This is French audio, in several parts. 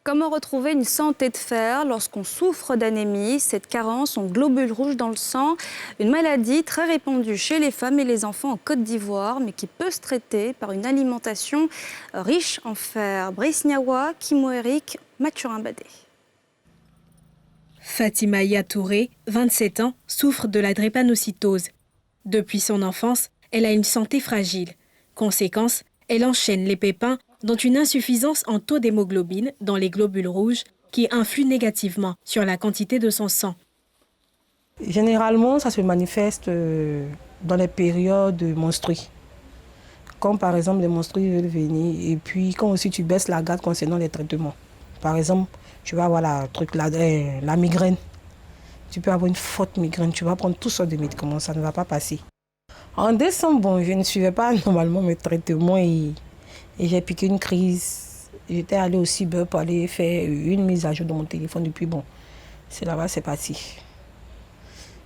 Comment retrouver une santé de fer lorsqu'on souffre d'anémie, cette carence en globules rouges dans le sang, une maladie très répandue chez les femmes et les enfants en Côte d'Ivoire, mais qui peut se traiter par une alimentation riche en fer. Brice Niawa, Kimo Eric, Mathurin Badé. Fatima Touré, 27 ans, souffre de la drépanocytose. Depuis son enfance, elle a une santé fragile. Conséquence, elle enchaîne les pépins, dont une insuffisance en taux d'hémoglobine dans les globules rouges qui influe négativement sur la quantité de son sang. Généralement, ça se manifeste dans les périodes menstruées. Comme par exemple les menstrues veulent venir et puis quand aussi tu baisses la garde concernant les traitements. Par exemple, tu vas avoir la migraine. Tu peux avoir une forte migraine, tu vas prendre toutes sortes de médicaments, ça ne va pas passer. En décembre, bon, je ne suivais pas normalement mes traitements et j'ai piqué une crise. J'étais allée au cyber pour aller faire une mise à jour de mon téléphone et puis bon, c'est là-bas, c'est parti.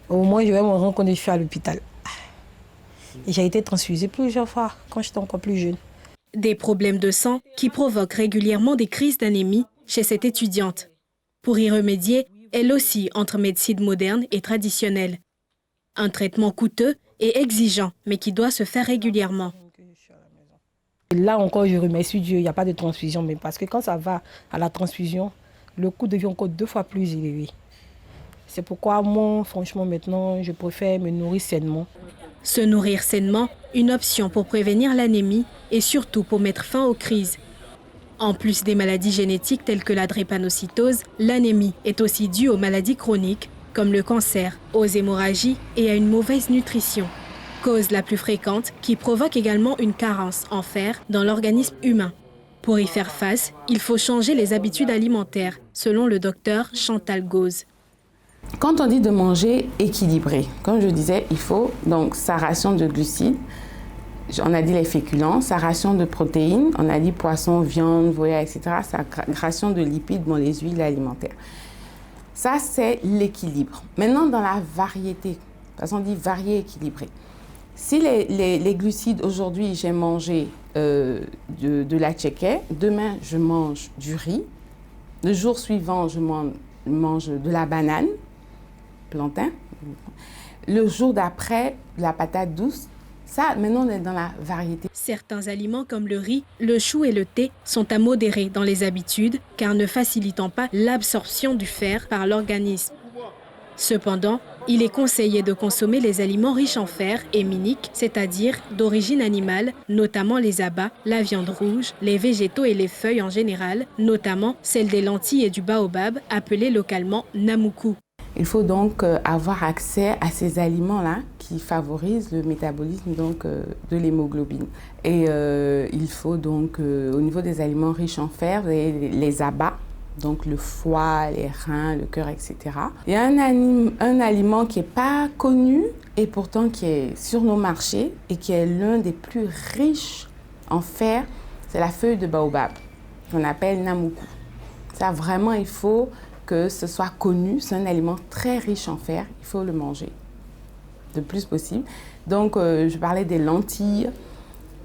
Au moins, je vais me rendre compte que je suis à l'hôpital. Et j'ai été transfusée plusieurs fois quand j'étais encore plus jeune. Des problèmes de sang qui provoquent régulièrement des crises d'anémie chez cette étudiante. Pour y remédier, elle oscille entre médecine moderne et traditionnelle. Un traitement coûteux et exigeant, mais qui doit se faire régulièrement. Là encore, je remercie Dieu, il n'y a pas de transfusion, mais parce que quand ça va à la transfusion, le coût devient encore 2 fois plus élevé. C'est pourquoi moi, franchement, maintenant, je préfère me nourrir sainement. Se nourrir sainement, une option pour prévenir l'anémie et surtout pour mettre fin aux crises. En plus des maladies génétiques telles que la drépanocytose, l'anémie est aussi due aux maladies chroniques comme le cancer, aux hémorragies et à une mauvaise nutrition. Cause la plus fréquente qui provoque également une carence en fer dans l'organisme humain. Pour y faire face, il faut changer les habitudes alimentaires, selon le docteur Chantal Gauze. Quand on dit de manger équilibré, comme je disais, il faut donc sa ration de glucides, on a dit les féculents, sa ration de protéines, on a dit poisson, viande, volaille, etc., sa ration de lipides, bon, les huiles alimentaires. Ça, c'est l'équilibre. Maintenant, dans la variété, parce qu'on dit varié, équilibré. Si les glucides, aujourd'hui, j'ai mangé de la tchéké, demain, je mange du riz, le jour suivant, je mange de la banane, plantain, le jour d'après, la patate douce. Ça, maintenant, on est dans la variété. Certains aliments comme le riz, le chou et le thé sont à modérer dans les habitudes car ne facilitant pas l'absorption du fer par l'organisme. Cependant, il est conseillé de consommer les aliments riches en fer et miniques, c'est-à-dire d'origine animale, notamment les abats, la viande rouge, les végétaux et les feuilles en général, notamment celles des lentilles et du baobab, appelées localement namoukou. Il faut donc avoir accès à ces aliments-là qui favorisent le métabolisme donc, de l'hémoglobine. Et il faut donc, au niveau des aliments riches en fer, les abats, donc le foie, les reins, le cœur, etc. Il y a un aliment qui n'est pas connu et pourtant qui est sur nos marchés et qui est l'un des plus riches en fer, c'est la feuille de baobab, qu'on appelle namoukou. Ça, vraiment, il faut que ce soit connu. C'est un aliment très riche en fer, il faut le manger le plus possible. Donc, je parlais des lentilles,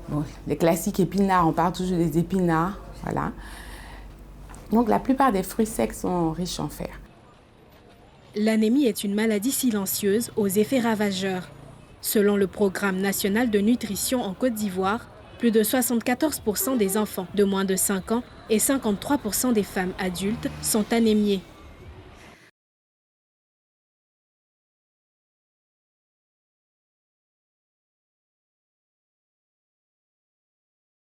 bon, les classiques épinards, on parle toujours des épinards, voilà. Donc, la plupart des fruits secs sont riches en fer. L'anémie est une maladie silencieuse aux effets ravageurs. Selon le Programme national de nutrition en Côte d'Ivoire, plus de 74% des enfants de moins de 5 ans et 53% des femmes adultes sont anémiées.